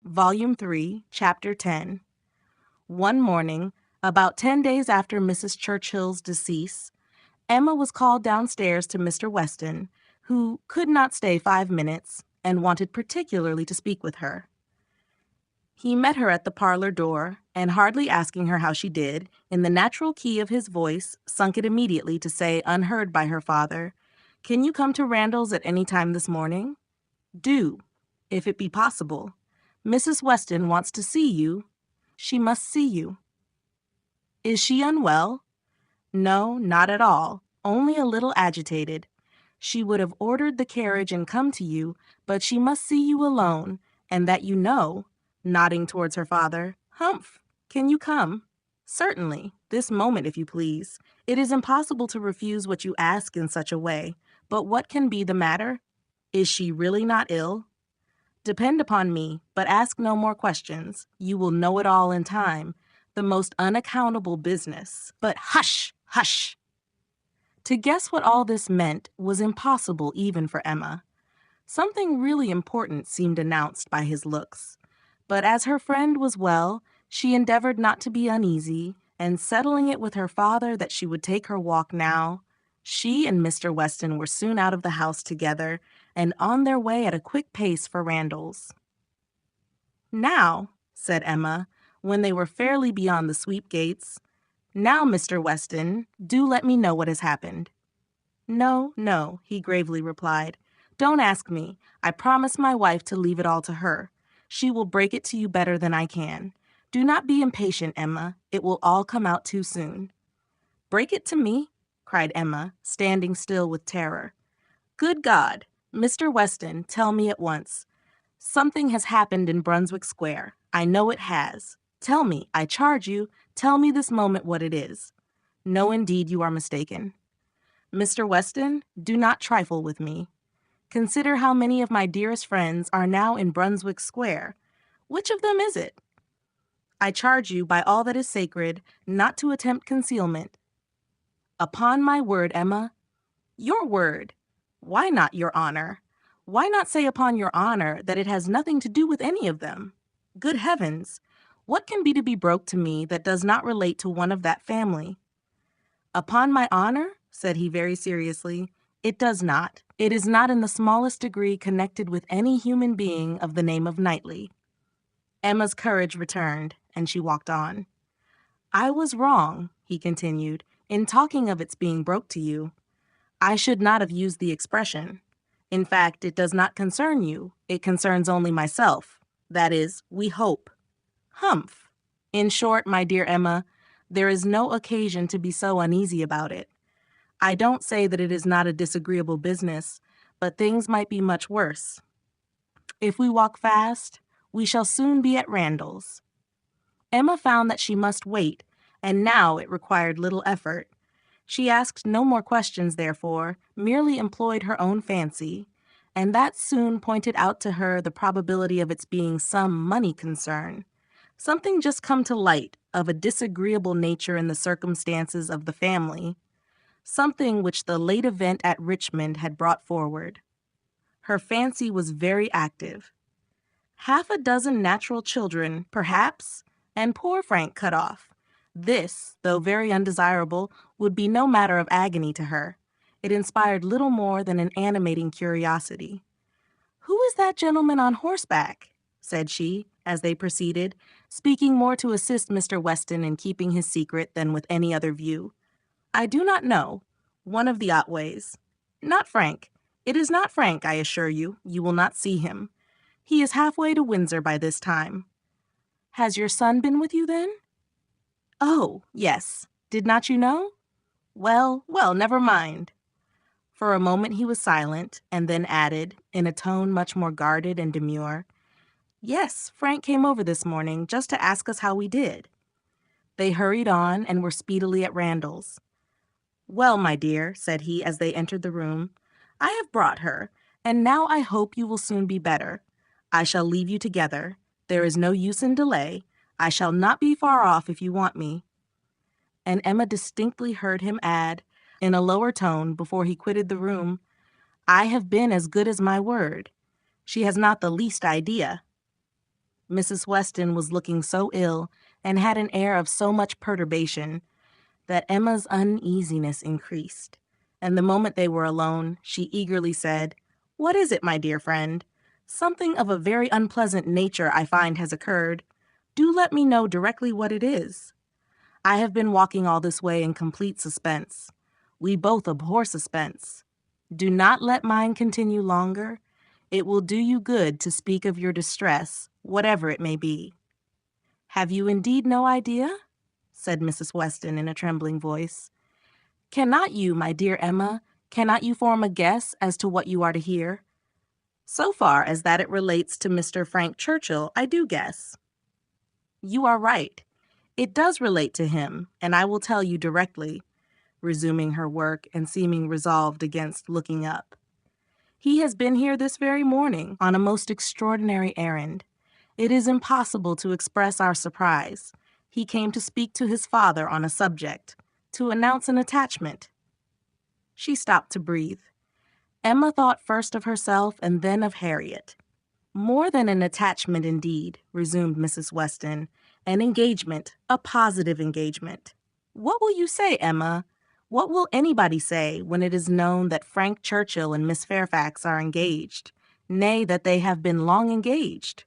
Volume 3, Chapter 10. One morning, about 10 days after Mrs. Churchill's decease, Emma was called downstairs to Mr. Weston, who could not stay 5 minutes and wanted particularly to speak with her. He met her at the parlor door, and hardly asking her how she did, in the natural key of his voice, sunk it immediately to say, unheard by her father, "Can you come to Randall's at any time this morning? Do, if it be possible. Mrs. Weston wants to see you. She must see you." "Is she unwell?" "No, not at all. Only a little agitated. She would have ordered the carriage and come to you, but she must see you alone, and that you know," nodding towards her father. "Humph! Can you come?" "Certainly. This moment, if you please. It is impossible to refuse what you ask in such a way. But what can be the matter? Is she really not ill?" "Depend upon me, but ask no more questions. You will know it all in time. The most unaccountable business. But hush, hush!" To guess what all this meant was impossible even for Emma. Something really important seemed announced by his looks. But as her friend was well, she endeavored not to be uneasy, and settling it with her father that she would take her walk now, she and Mr. Weston were soon out of the house together and on their way at a quick pace for Randall's. "Now," said Emma, when they were fairly beyond the sweep gates, "now, Mr. Weston, do let me know what has happened." "No, no," he gravely replied. "Don't ask me. I promised my wife to leave it all to her. She will break it to you better than I can. Do not be impatient, Emma. It will all come out too soon." "Break it to me?" cried Emma, standing still with terror. "Good God! Mr. Weston, tell me at once. Something has happened in Brunswick Square. I know it has. Tell me, I charge you, tell me this moment what it is." "No, indeed, you are mistaken." "Mr. Weston, do not trifle with me. Consider how many of my dearest friends are now in Brunswick Square. Which of them is it? I charge you, by all that is sacred, not to attempt concealment." "Upon my word, Emma." "Your word. Why not your honor? Why not say upon your honor that it has nothing to do with any of them? Good heavens! What can be to be broke to me that does not relate to one of that family?" "Upon my honor," said he very seriously, "it does not. It is not in the smallest degree connected with any human being of the name of Knightley." Emma's courage returned, and she walked on. "I was wrong," he continued, "in talking of its being broke to you. I should not have used the expression. In fact, it does not concern you. It concerns only myself. That is, we hope." "Humph! In short, my dear Emma, there is no occasion to be so uneasy about it. I don't say that it is not a disagreeable business, but things might be much worse. If we walk fast, we shall soon be at Randall's." Emma found that she must wait, and now it required little effort. She asked no more questions, therefore, merely employed her own fancy, and that soon pointed out to her the probability of its being some money concern, something just come to light of a disagreeable nature in the circumstances of the family, something which the late event at Richmond had brought forward. Her fancy was very active. Half a dozen natural children, perhaps, and poor Frank cut off. This, though very undesirable, would be no matter of agony to her. It inspired little more than an animating curiosity. "Who is that gentleman on horseback?" said she, as they proceeded, speaking more to assist Mr. Weston in keeping his secret than with any other view. "I do not know. One of the Otways. Not Frank. It is not Frank, I assure you. You will not see him. He is halfway to Windsor by this time." "Has your son been with you, then?" "Oh, yes. Did not you know? Well, well, never mind." For a moment he was silent, and then added, in a tone much more guarded and demure, "Yes, Frank came over this morning just to ask us how we did." They hurried on and were speedily at Randall's. "Well, my dear," said he as they entered the room, "I have brought her, and now I hope you will soon be better. I shall leave you together. There is no use in delay. I shall not be far off if you want me." And Emma distinctly heard him add, in a lower tone before he quitted the room, "I have been as good as my word. She has not the least idea." Mrs. Weston was looking so ill and had an air of so much perturbation that Emma's uneasiness increased, and the moment they were alone, she eagerly said, "What is it, my dear friend? Something of a very unpleasant nature, I find, has occurred. Do let me know directly what it is. I have been walking all this way in complete suspense. We both abhor suspense. Do not let mine continue longer. It will do you good to speak of your distress, whatever it may be." "Have you indeed no idea?" said Mrs. Weston in a trembling voice. "Cannot you, my dear Emma, cannot you form a guess as to what you are to hear?" "So far as that it relates to Mr. Frank Churchill, I do guess." "You are right. It does relate to him, and I will tell you directly," resuming her work and seeming resolved against looking up. "He has been here this very morning on a most extraordinary errand. It is impossible to express our surprise. He came to speak to his father on a subject, to announce an attachment." She stopped to breathe. Emma thought first of herself and then of Harriet. "More than an attachment, indeed," resumed Mrs. Weston. "An engagement, a positive engagement. What will you say, Emma? What will anybody say when it is known that Frank Churchill and Miss Fairfax are engaged, nay, that they have been long engaged?"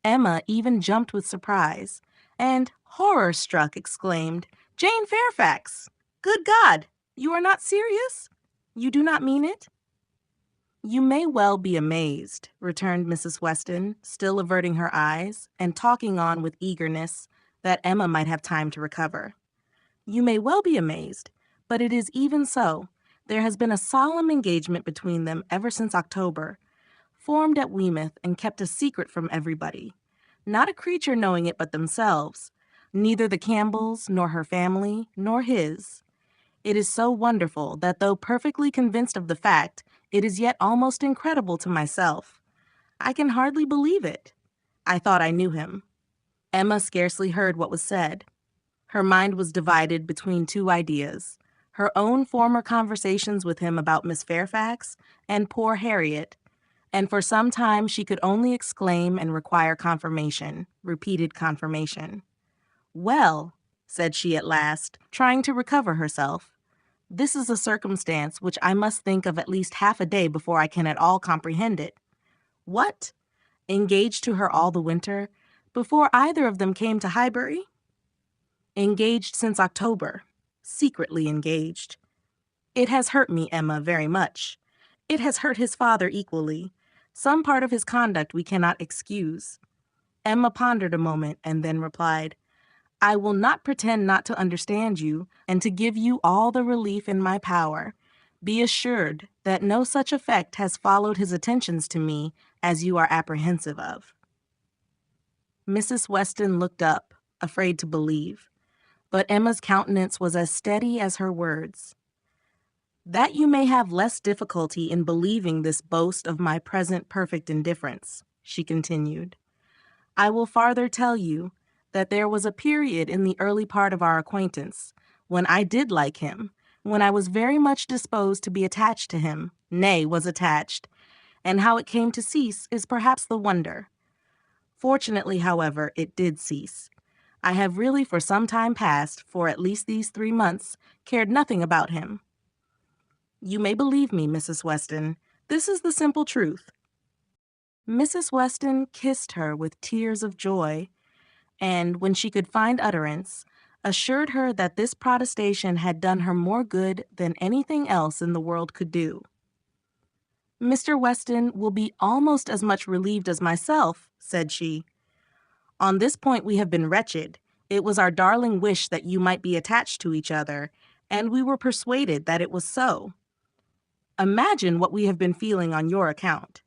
Emma even jumped with surprise, and, horror-struck, exclaimed, "Jane Fairfax! Good God! You are not serious? You do not mean it?" "You may well be amazed," returned Mrs. Weston, still averting her eyes, and talking on with eagerness that Emma might have time to recover. "You may well be amazed, but it is even so. There has been a solemn engagement between them ever since October, formed at Weymouth and kept a secret from everybody. Not a creature knowing it but themselves, neither the Campbells, nor her family, nor his. It is so wonderful that though perfectly convinced of the fact, it is yet almost incredible to myself. I can hardly believe it. I thought I knew him." Emma scarcely heard what was said. Her mind was divided between two ideas: her own former conversations with him about Miss Fairfax and poor Harriet, and for some time she could only exclaim and require confirmation, repeated confirmation. "Well," said she at last, trying to recover herself, "this is a circumstance which I must think of at least half a day before I can at all comprehend it. What? Engaged to her all the winter, before either of them came to Highbury? Engaged since October, secretly engaged. It has hurt me, Emma, very much. It has hurt his father equally. Some part of his conduct we cannot excuse." Emma pondered a moment and then replied, "I will not pretend not to understand you and to give you all the relief in my power. Be assured that no such effect has followed his attentions to me as you are apprehensive of." Mrs. Weston looked up, afraid to believe, but Emma's countenance was as steady as her words. "That you may have less difficulty in believing this boast of my present perfect indifference," she continued, "I will farther tell you that there was a period in the early part of our acquaintance when I did like him, when I was very much disposed to be attached to him, nay, was attached, and how it came to cease is perhaps the wonder. Fortunately, however, it did cease. I have really for some time past, for at least these 3 months, cared nothing about him. You may believe me, Mrs. Weston. This is the simple truth." Mrs. Weston kissed her with tears of joy, and, when she could find utterance, assured her that this protestation had done her more good than anything else in the world could do. "Mr. Weston will be almost as much relieved as myself," said she. "On this point we have been wretched. It was our darling wish that you might be attached to each other, and we were persuaded that it was so. Imagine what we have been feeling on your account.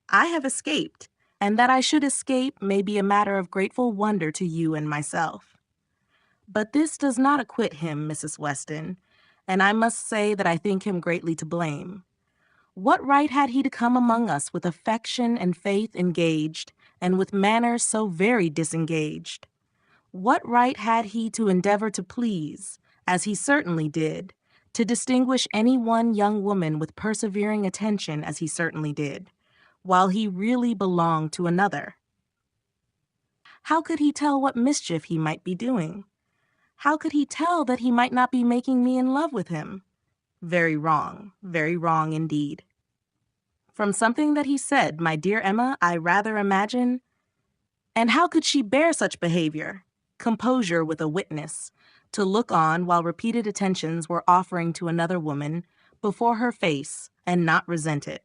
I have escaped, and that I should escape may be a matter of grateful wonder to you and myself. But this does not acquit him, Mrs. Weston, and I must say that I think him greatly to blame. What right had he to come among us with affection and faith engaged, and with manners so very disengaged? What right had he to endeavor to please, as he certainly did, to distinguish any one young woman with persevering attention as he certainly did, while he really belonged to another? How could he tell what mischief he might be doing? How could he tell that he might not be making me in love with him? Very wrong indeed. From something that he said, my dear Emma, I rather imagine. And how could she bear such behavior? Composure with a witness, to look on while repeated attentions were offering to another woman before her face and not resent it.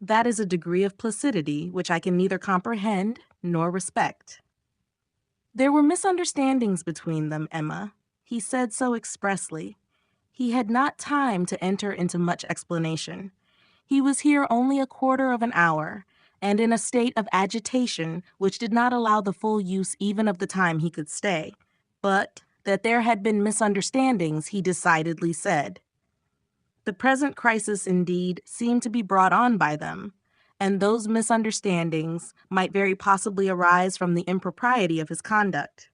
That is a degree of placidity which I can neither comprehend nor respect. There were misunderstandings between them, Emma. He said so expressly. He had not time to enter into much explanation. He was here only a quarter of an hour, and in a state of agitation which did not allow the full use even of the time he could stay. But that there had been misunderstandings, he decidedly said. The present crisis, indeed, seemed to be brought on by them, and those misunderstandings might very possibly arise from the impropriety of his conduct.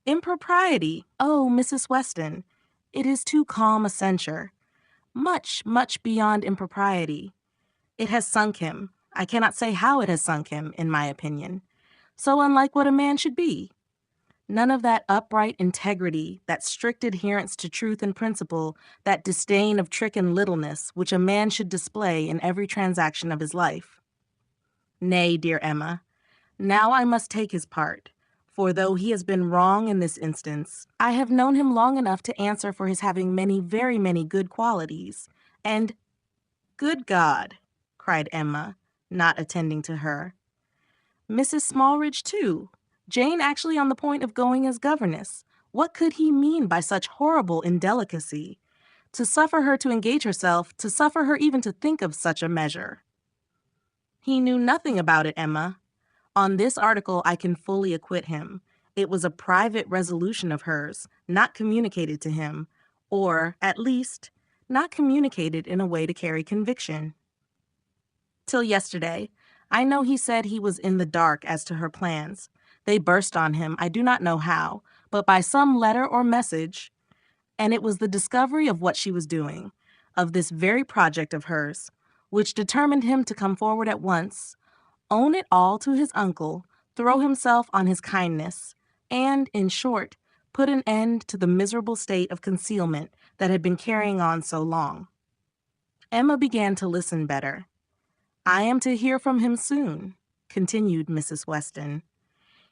Impropriety! Oh, Mrs. Weston, it is too calm a censure. Much, much beyond impropriety. It has sunk him. I cannot say how it has sunk him, in my opinion. So unlike what a man should be. None of that upright integrity, that strict adherence to truth and principle, that disdain of trick and littleness which a man should display in every transaction of his life. Nay, dear Emma, now I must take his part, for though he has been wrong in this instance, I have known him long enough to answer for his having many, very many good qualities, and— Good God, cried Emma, not attending to her. Mrs. Smallridge, too. Jane actually on the point of going as governess. What could he mean by such horrible indelicacy? To suffer her to engage herself, to suffer her even to think of such a measure. He knew nothing about it, Emma. On this article I can fully acquit him. It was a private resolution of hers, not communicated to him, or, at least, not communicated in a way to carry conviction. Till yesterday, I know he said he was in the dark as to her plans. They burst on him, I do not know how, but by some letter or message, and it was the discovery of what she was doing, of this very project of hers, which determined him to come forward at once, own it all to his uncle, throw himself on his kindness, and, in short, put an end to the miserable state of concealment that had been carrying on so long. Emma began to listen better. I am to hear from him soon, continued Mrs. Weston.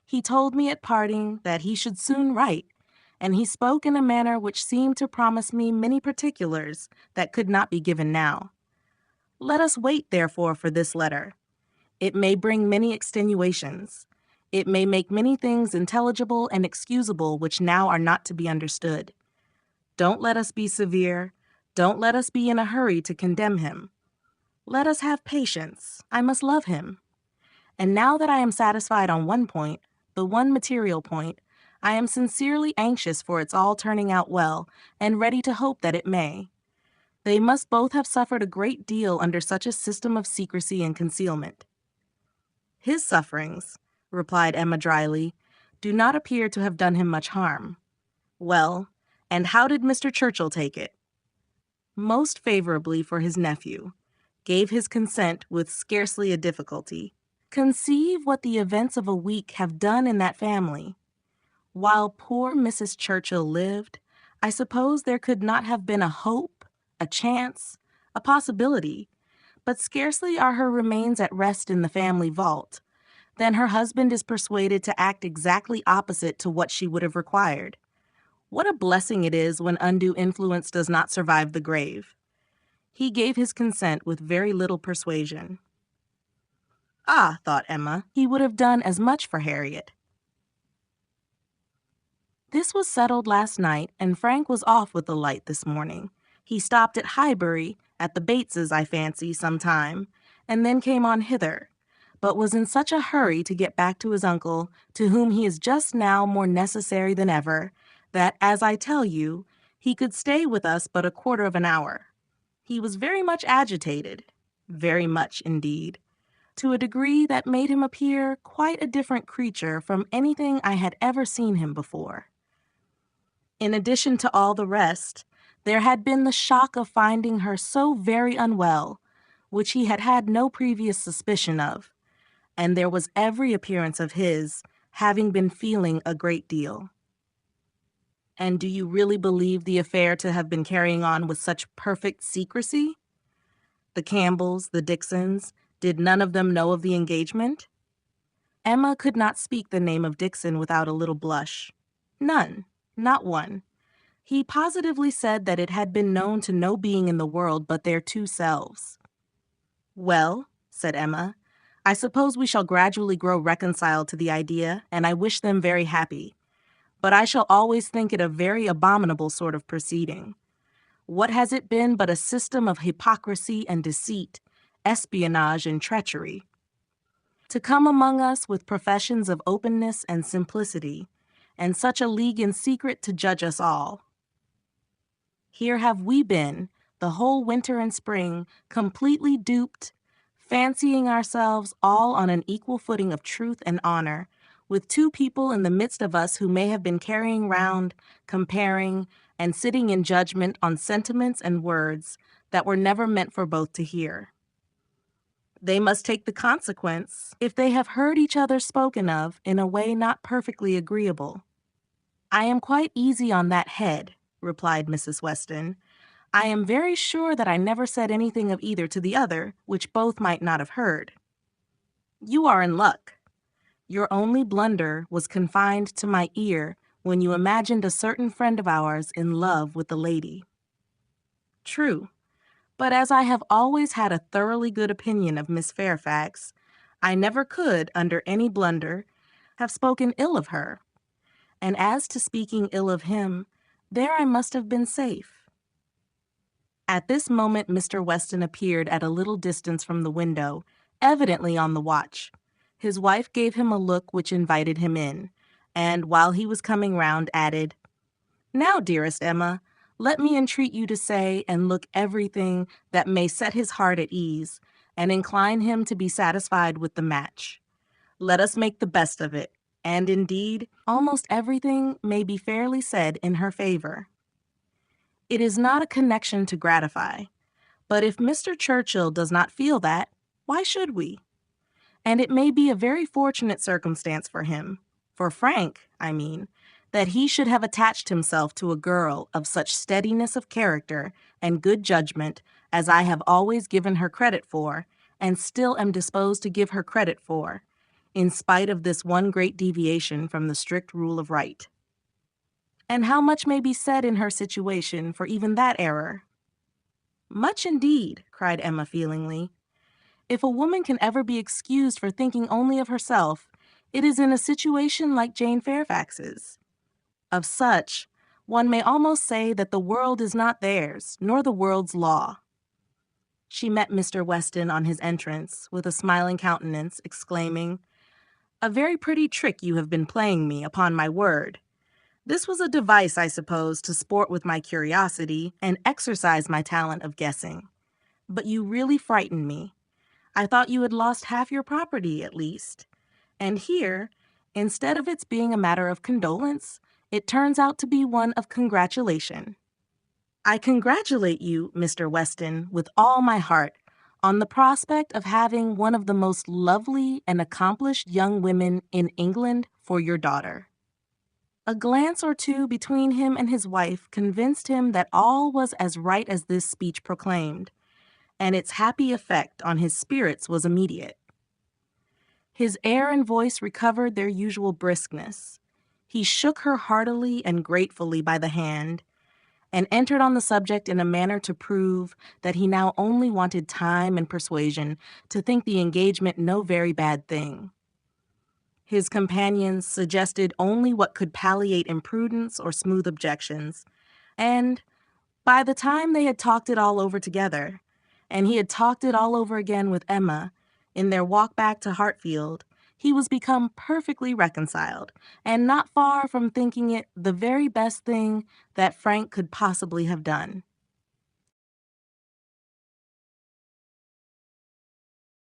He told me at parting that he should soon write, and he spoke in a manner which seemed to promise me many particulars that could not be given now. Let us wait, therefore, for this letter. It may bring many extenuations. It may make many things intelligible and excusable which now are not to be understood. Don't let us be severe. Don't let us be in a hurry to condemn him. Let us have patience. I must love him. And now that I am satisfied on one point, the one material point, I am sincerely anxious for its all turning out well, and ready to hope that it may. They must both have suffered a great deal under such a system of secrecy and concealment. His sufferings, replied Emma dryly, do not appear to have done him much harm. Well, and how did Mr. Churchill take it? Most favorably for his nephew. Gave his consent with scarcely a difficulty. Conceive what the events of a week have done in that family. While poor Mrs. Churchill lived, I suppose there could not have been a hope, a chance, a possibility, but scarcely are her remains at rest in the family vault, than her husband is persuaded to act exactly opposite to what she would have required. What a blessing it is when undue influence does not survive the grave. He gave his consent with very little persuasion. Ah, thought Emma, he would have done as much for Harriet. This was settled last night, and Frank was off with the light this morning. He stopped at Highbury, at the Bateses, I fancy, some time, and then came on hither, but was in such a hurry to get back to his uncle, to whom he is just now more necessary than ever, that, as I tell you, he could stay with us but a quarter of an hour. He was very much agitated, very much indeed, to a degree that made him appear quite a different creature from anything I had ever seen him before. In addition to all the rest, there had been the shock of finding her so very unwell, which he had had no previous suspicion of, and there was every appearance of his having been feeling a great deal. And do you really believe the affair to have been carrying on with such perfect secrecy? The Campbells, the Dixons, did none of them know of the engagement? Emma could not speak the name of Dixon without a little blush. None, not one. He positively said that it had been known to no being in the world but their two selves. Well, said Emma, I suppose we shall gradually grow reconciled to the idea, and I wish them very happy. But I shall always think it a very abominable sort of proceeding. What has it been but a system of hypocrisy and deceit, espionage and treachery? To come among us with professions of openness and simplicity, and such a league in secret to judge us all. Here have we been, the whole winter and spring, completely duped, fancying ourselves all on an equal footing of truth and honor, with two people in the midst of us who may have been carrying round, comparing, and sitting in judgment on sentiments and words that were never meant for both to hear. They must take the consequence if they have heard each other spoken of in a way not perfectly agreeable. I am quite easy on that head, replied Mrs. Weston. I am very sure that I never said anything of either to the other which both might not have heard. You are in luck. Your only blunder was confined to my ear when you imagined a certain friend of ours in love with the lady. True, but as I have always had a thoroughly good opinion of Miss Fairfax, I never could, under any blunder, have spoken ill of her. And as to speaking ill of him, there I must have been safe. At this moment Mr. Weston appeared at a little distance from the window, evidently on the watch. His wife gave him a look which invited him in, and while he was coming round, added, Now, dearest Emma, let me entreat you to say and look everything that may set his heart at ease, and incline him to be satisfied with the match. Let us make the best of it, and indeed, almost everything may be fairly said in her favor. It is not a connection to gratify, but if Mr. Churchill does not feel that, why should we? And it may be a very fortunate circumstance for him, for Frank, I mean, that he should have attached himself to a girl of such steadiness of character and good judgment as I have always given her credit for, and still am disposed to give her credit for, in spite of this one great deviation from the strict rule of right. And how much may be said in her situation for even that error? Much indeed, cried Emma feelingly. If a woman can ever be excused for thinking only of herself, it is in a situation like Jane Fairfax's. Of such, one may almost say that the world is not theirs, nor the world's law. She met Mr. Weston on his entrance, with a smiling countenance, exclaiming, A very pretty trick you have been playing me, upon my word. This was a device, I suppose, to sport with my curiosity and exercise my talent of guessing. But you really frightened me. I thought you had lost half your property, at least. And here, instead of its being a matter of condolence, it turns out to be one of congratulation. I congratulate you, Mr. Weston, with all my heart, on the prospect of having one of the most lovely and accomplished young women in England for your daughter. A glance or two between him and his wife convinced him that all was as right as this speech proclaimed, and its happy effect on his spirits was immediate. His air and voice recovered their usual briskness. He shook her heartily and gratefully by the hand, and entered on the subject in a manner to prove that he now only wanted time and persuasion to think the engagement no very bad thing. His companions suggested only what could palliate imprudence or smooth objections, and by the time they had talked it all over together, and he had talked it all over again with Emma, in their walk back to Hartfield, he was become perfectly reconciled, and not far from thinking it the very best thing that Frank could possibly have done.